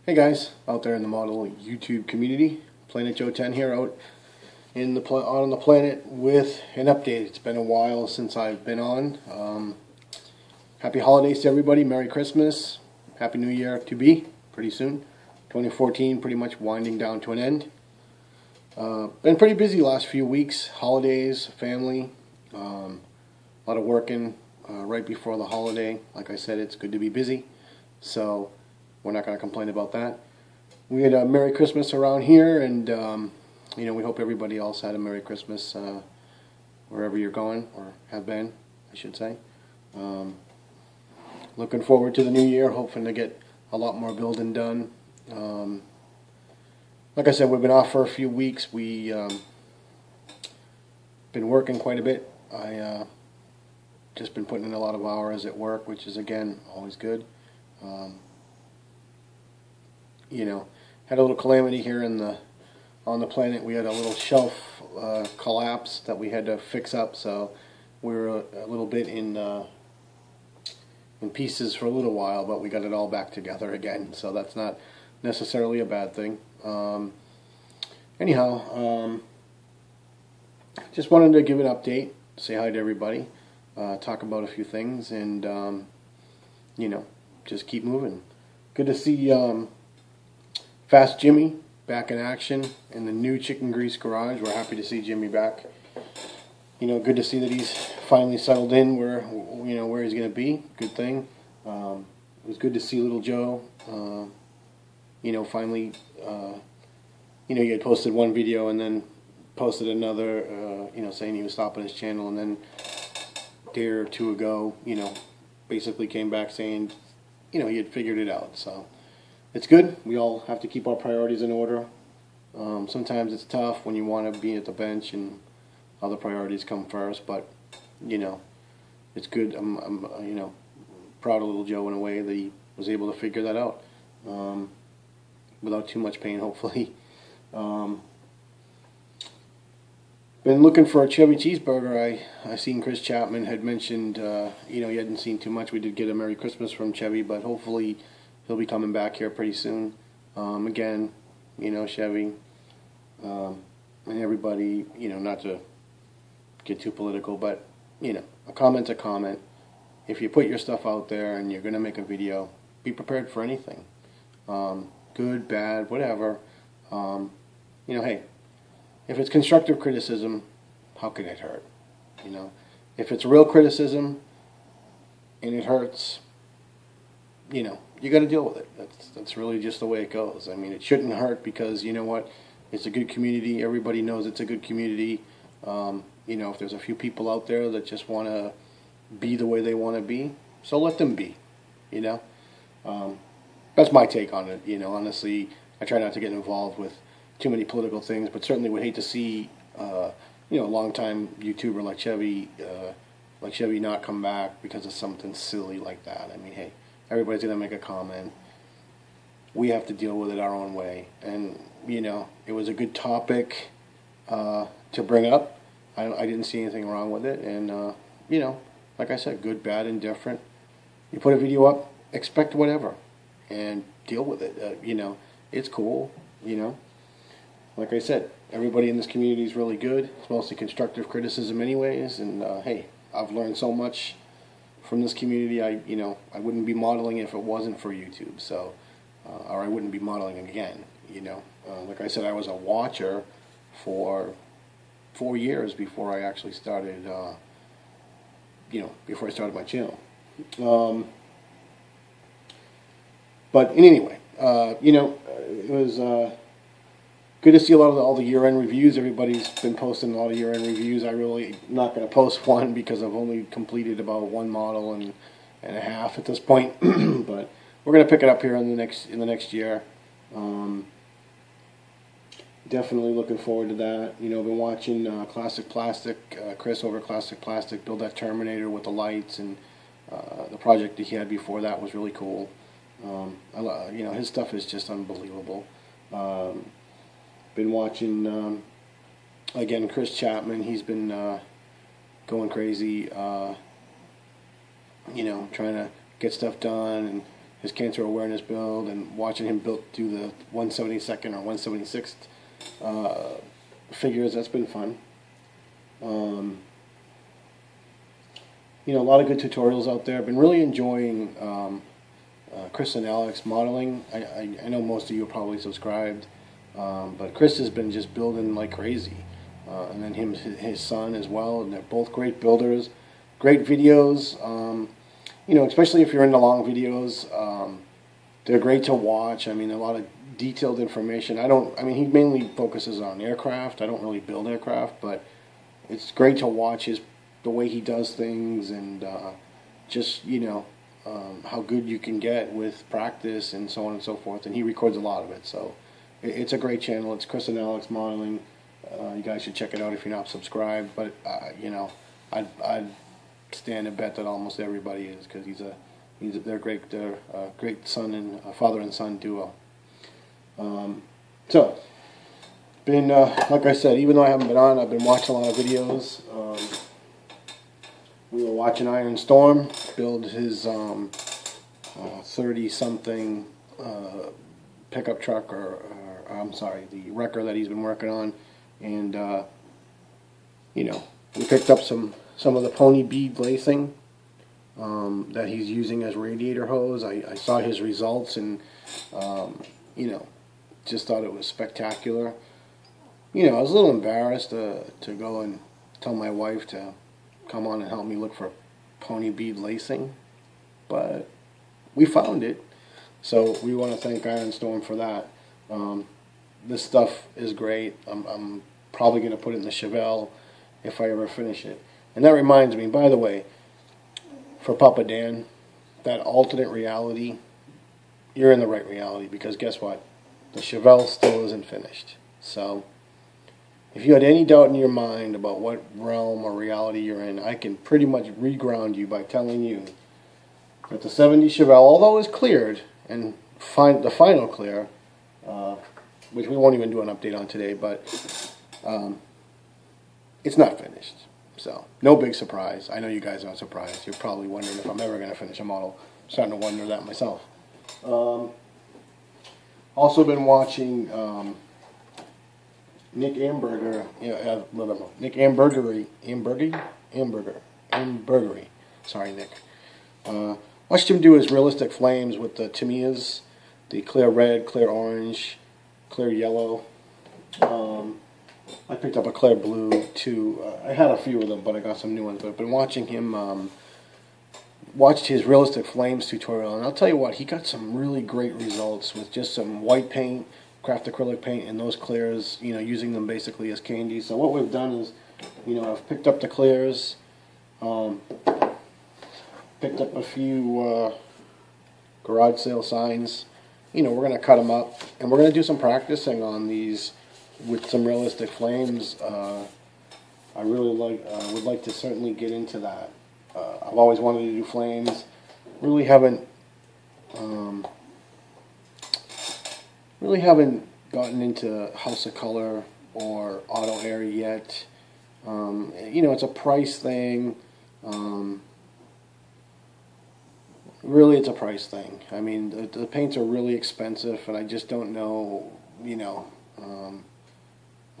Hey guys, out there in the model YouTube community, Planet Joe 10 here, out in the on the planet with an update. It's been a while since I've been on. Happy holidays to everybody. Merry Christmas. Happy New Year to be pretty soon. 2014 pretty much winding down to an end. Been pretty busy last few weeks. Holidays, family, a lot of working right before the holiday. Like I said, it's good to be busy. So we're not going to complain about that. We had a Merry Christmas around here, and we hope everybody else had a Merry Christmas wherever you're going, or have been, I should say. Looking forward to the new year, hoping to get a lot more building done. Like I said, we've been off for a few weeks. We been working quite a bit. I just been putting in a lot of hours at work, which is, again, always good. Had a little calamity here on the planet. We had a little shelf collapse that we had to fix up, so we were a little bit in pieces for a little while, but we got it all back together again, so that's not necessarily a bad thing. Just wanted to give an update, say hi to everybody, talk about a few things, and just keep moving. Good to see Fast Jimmy back in action in the new Chicken Grease Garage. We're happy to see Jimmy back. Good to see that he's finally settled in where he's going to be. Good thing. It was good to see little Joe. Finally, he had posted one video and then posted another, saying he was stopping his channel, and then a day or two ago, basically came back saying, he had figured it out. So it's good. We all have to keep our priorities in order. Sometimes it's tough when you want to be at the bench and other priorities come first, but it's good. I'm proud of little Joe in a way that he was able to figure that out without too much pain, hopefully. Been looking for a Chevy cheeseburger. I seen Chris Chapman had mentioned he hadn't seen too much. We did get a Merry Christmas from Chevy, but hopefully he'll be coming back here pretty soon. Again, Chevy and everybody, not to get too political, but a comment's a comment. If you put your stuff out there and you're going to make a video, be prepared for anything. Good, bad, whatever. Hey, if it's constructive criticism, how can it hurt? If it's real criticism and it hurts, you got to deal with it. That's really just the way it goes. I mean, it shouldn't hurt because, it's a good community. Everybody knows it's a good community. If there's a few people out there that just want to be the way they want to be, so let them be, That's my take on it. Honestly, I try not to get involved with too many political things, but certainly would hate to see, a long-time YouTuber like Chevy not come back because of something silly like that. I mean, hey, everybody's going to make a comment. We have to deal with it our own way. And, it was a good topic to bring up. I didn't see anything wrong with it. And, like I said, good, bad, indifferent. You put a video up, expect whatever, and deal with it. It's cool, Like I said, everybody in this community is really good. It's mostly constructive criticism anyways. And, hey, I've learned so much from this community. I wouldn't be modeling if it wasn't for YouTube. So, or I wouldn't be modeling again, Like I said, I was a watcher for 4 years before I actually started, before I started my channel. But anyway, it was good to see a lot of all the year-end reviews. Everybody's been posting a lot of year-end reviews. I really not going to post one because I've only completed about one model and a half at this point. But we're going to pick it up here in the next year. Definitely looking forward to that. I've been watching Classic Plastic, Chris over Classic Plastic, build that Terminator with the lights, and the project that he had before that was really cool. His stuff is just unbelievable. Been watching, again, Chris Chapman. He's been going crazy, trying to get stuff done and his cancer awareness build, and watching him do the 172nd or 176th figures. That's been fun. You know, a lot of good tutorials out there. I've been really enjoying Chris and Alex modeling. I know most of you are probably subscribed, but Chris has been just building like crazy, and then his son as well, and they're both great builders, great videos. You know, especially if you're into long videos, they're great to watch. I mean, a lot of detailed information. I mean, he mainly focuses on aircraft. I don't really build aircraft, but it's great to watch the way he does things, and just, you know, how good you can get with practice and so on and so forth. And he records a lot of it, so it's a great channel. It's Chris and Alex Modeling. You guys should check it out if you're not subscribed. But you know, I'd stand to bet that almost everybody is, because they're great. They're a great son and father and son duo. So, been like I said, even though I haven't been on, I've been watching a lot of videos. We were watching Iron Storm build his 30-something pickup truck, or I'm sorry, the wrecker that he's been working on, and you know, we picked up some of the pony bead lacing that he's using as radiator hose. I saw his results, and you know, just thought it was spectacular. You know, I was a little embarrassed to go and tell my wife to come on and help me look for pony bead lacing, but we found it, so we want to thank Iron Storm for that. This stuff is great. I'm probably going to put it in the Chevelle if I ever finish it. And that reminds me, by the way, for Papa Dan, that alternate reality, you're in the right reality, because guess what? The Chevelle still isn't finished. So if you had any doubt in your mind about what realm or reality you're in, I can pretty much reground you by telling you that the 70 Chevelle, although it's cleared, and the final clear, which we won't even do an update on today, but it's not finished. So, no big surprise. I know you guys aren't surprised. You're probably wondering if I'm ever going to finish a model. I'm starting to wonder that myself. Also been watching Nick Amberger, Nick Ambergery. Sorry, Nick. Watched him do his realistic flames with the Tamiyas, the clear red, clear orange, clear yellow. I picked up a clear blue too. I had a few of them, but I got some new ones. But I've been watching him. Watched his realistic flames tutorial, and I'll tell you what, he got some really great results with just some white paint, craft acrylic paint, and those clears, you know, using them basically as candy. So what we've done is, you know, I've picked up the clears, picked up a few garage sale signs. You know, we're going to cut them up, and we're going to do some practicing on these with some realistic flames. I really would like to certainly get into that. I've always wanted to do flames. Really haven't gotten into House of Color or Auto Air yet. You know, it's a price thing. Really, it's a price thing. I mean, the paints are really expensive, and I just don't know. You know,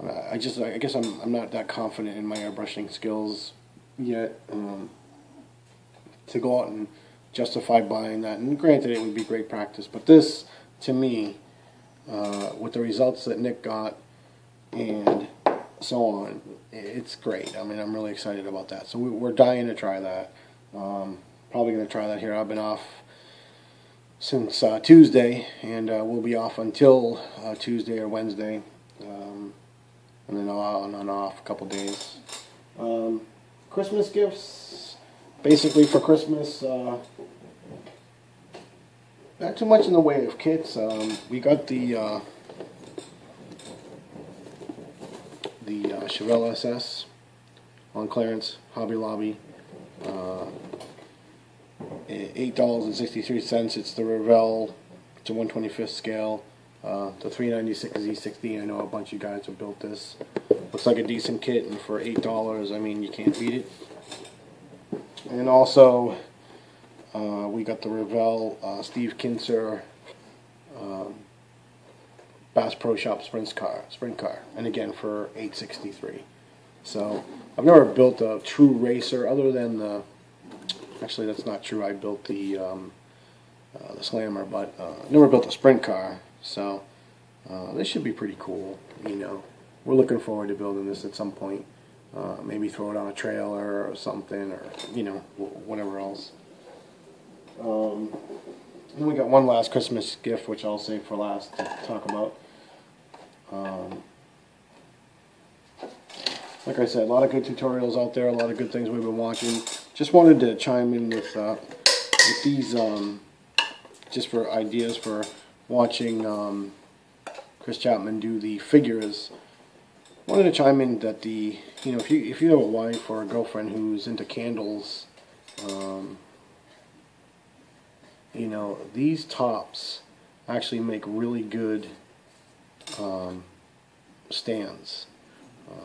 I guess I'm not that confident in my airbrushing skills yet. To go out and justify buying that. And granted, it would be great practice, but this, to me, with the results that Nick got and so on, it's great. I mean, I'm really excited about that. So we're dying to try that. Probably going to try that here. I've been off since Tuesday, and we'll be off until Tuesday or Wednesday, and then on and off a couple days. Christmas gifts. Basically for Christmas, not too much in the way of kits. We got the Chevelle SS on clearance, Hobby Lobby. $8.63. It's the Revell. It's a 1/25th scale. The 396 Z60. I know a bunch of you guys have built this. Looks like a decent kit, and for $8, I mean, you can't beat it. And also, We got the Revell Steve Kinser Bass Pro Shop sprint car, and again for $863. So I've never built a true racer other than the. Actually, that's not true. I built the Slammer, but never built a sprint car. So this should be pretty cool. You know, we're looking forward to building this at some point. Maybe throw it on a trailer or something, or you know, whatever else. And we got one last Christmas gift, which I'll save for last to talk about. Like I said, a lot of good tutorials out there, a lot of good things we've been watching. Just wanted to chime in with these, just for ideas for watching Chris Chapman do the figures. Wanted to chime in that the, you know, if you have a wife or a girlfriend who's into candles, you know, these tops actually make really good stands.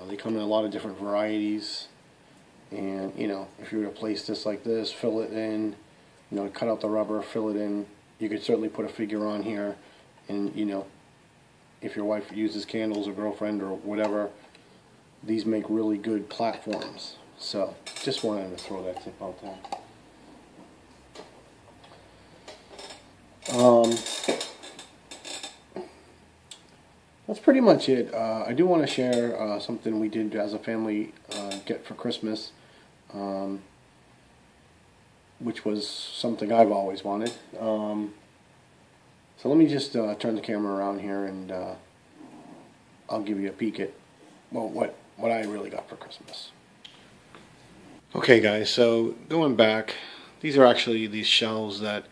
They come in a lot of different varieties, and you know, if you were to place this like this, fill it in, you know, cut out the rubber, fill it in, you could certainly put a figure on here, and you know, if your wife uses candles or girlfriend or whatever, these make really good platforms. So just wanted to throw that tip out there. That's pretty much it. I do want to share something we did as a family get for Christmas, which was something I've always wanted. So let me just turn the camera around here, and I'll give you a peek at what I really got for Christmas. Okay, guys. So going back, these are actually these shelves that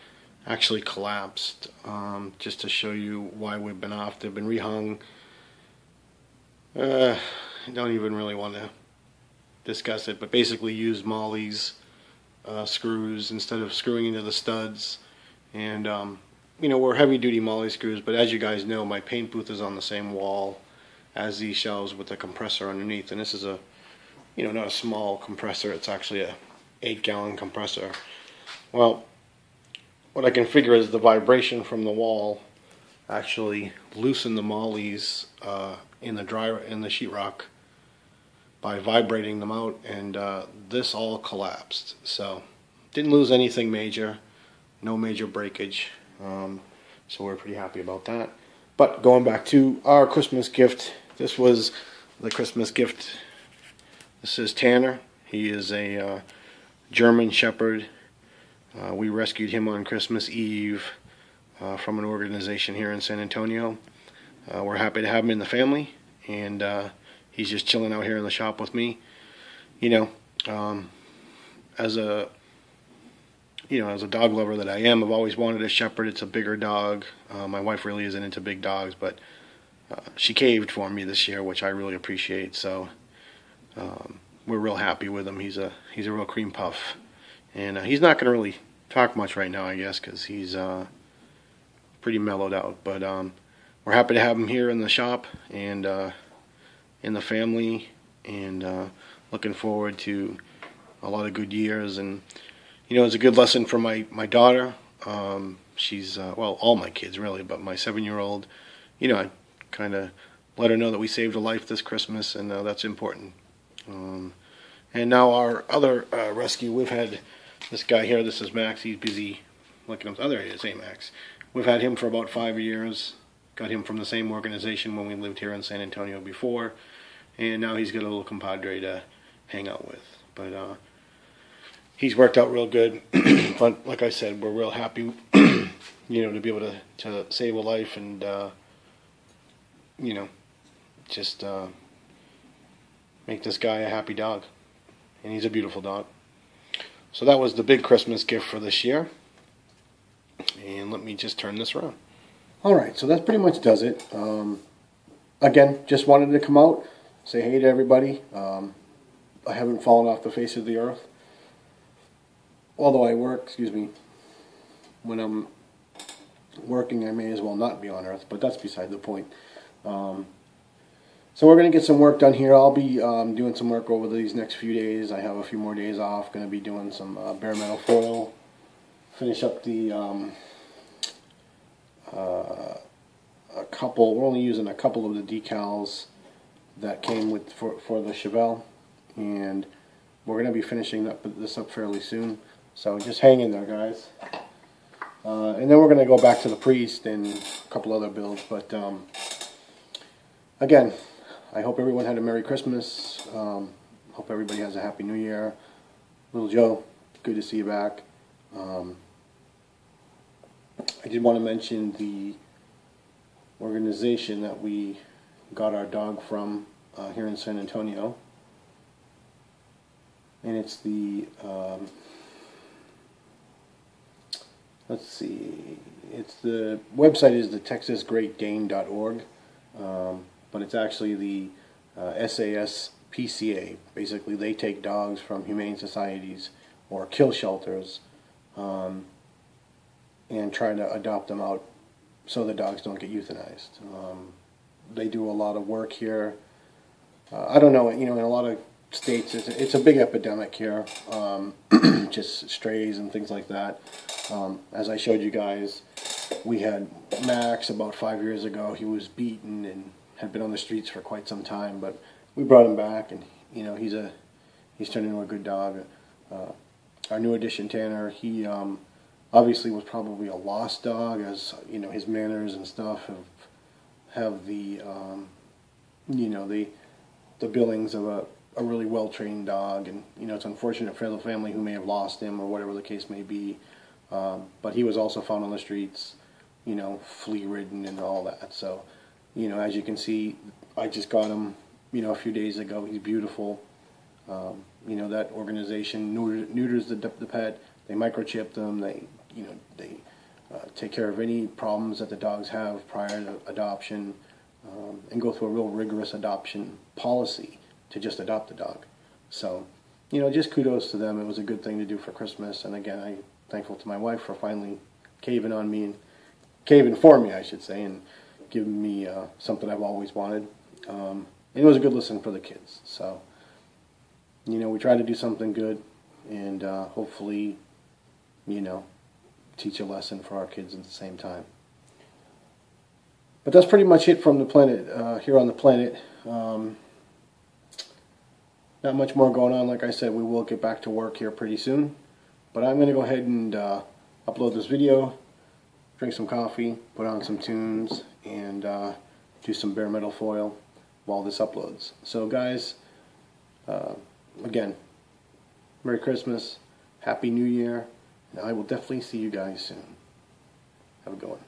actually collapsed, just to show you why we've been off. They've been rehung. I don't even really want to discuss it, but basically used Molly's screws instead of screwing into the studs. And you know, we're heavy duty Molly screws, but as you guys know, my paint booth is on the same wall as these shelves with the compressor underneath, and this is a, you know, not a small compressor, it's actually a 8-gallon compressor. Well, what I can figure is the vibration from the wall actually loosened the Mollies in the sheetrock by vibrating them out, and this all collapsed. So didn't lose anything major, no major breakage, so we're pretty happy about that. But going back to our Christmas gift, this was the Christmas gift. This is Tanner. He is a German Shepherd. We rescued him on Christmas Eve from an organization here in San Antonio. We're happy to have him in the family, and he's just chilling out here in the shop with me. You know, as a dog lover that I am, I've always wanted a Shepherd. It's a bigger dog. My wife really isn't into big dogs, but she caved for me this year, which I really appreciate. So we're real happy with him. He's a real cream puff, and he's not going to really talk much right now, I guess, because he's pretty mellowed out. But we're happy to have him here in the shop and in the family, and looking forward to a lot of good years. And you know, it's a good lesson for my daughter. She's well, all my kids really, but my 7-year-old, you know, I kind of let her know that we saved a life this Christmas, and that's important. And now our other rescue, we've had this guy here. This is Max. He's busy looking up. Oh, there he is. Hey, Max. We've had him for about 5 years. Got him from the same organization when we lived here in San Antonio before, and now he's got a little compadre to hang out with. But he's worked out real good. But like I said, we're real happy, you know, to be able to save a life, and you know, just make this guy a happy dog. And he's a beautiful dog. So that was the big Christmas gift for this year. And let me just turn this around. Alright, so that pretty much does it. Again, just wanted to come out, say hey to everybody. I haven't fallen off the face of the earth. Although I work, when I'm working, I may as well not be on earth, but that's beside the point. So we're going to get some work done here. I'll be doing some work over these next few days. I have a few more days off. Going to be doing some bare metal foil finish up the a couple. We're only using a couple of the decals that came with for the Chevelle, and we're going to be finishing this up fairly soon. So just hang in there, guys. And then we're going to go back to the Priest and a couple other builds. But again, I hope everyone had a Merry Christmas. Hope everybody has a Happy New Year. Little Joe, good to see you back. I did want to mention the organization that we got our dog from here in San Antonio. And it's the, let's see, the website is the TexasGreatDane.org, but it's actually the SASPCA. Basically, they take dogs from humane societies or kill shelters and try to adopt them out so the dogs don't get euthanized. They do a lot of work here. I don't know, in a lot of states it's a big epidemic here, just strays and things like that. As I showed you guys, we had Max about 5 years ago. He was beaten and had been on the streets for quite some time, but we brought him back, and he's turned into a good dog. Our new addition, Tanner, he obviously was probably a lost dog, as his manners and stuff have the the billings of a really well-trained dog, and it's unfortunate for the family who may have lost him or whatever the case may be. But he was also found on the streets, flea-ridden and all that. So, as you can see, I just got him, a few days ago. He's beautiful. That organization neuters the pet. They microchip them. They take care of any problems that the dogs have prior to adoption, and go through a real rigorous adoption policy to just adopt the dog. So, just kudos to them. It was a good thing to do for Christmas. And again, I'm thankful to my wife for finally caving for me, I should say, and giving me something I've always wanted. And it was a good listen for the kids. So, we try to do something good, and hopefully, teach a lesson for our kids at the same time. But that's pretty much it from the planet, here on the planet. Not much more going on. Like I said, we will get back to work here pretty soon. But I'm going to go ahead and upload this video, drink some coffee, put on some tunes, and do some bare metal foil while this uploads. So guys, again, Merry Christmas, Happy New Year, and I will definitely see you guys soon. Have a good one.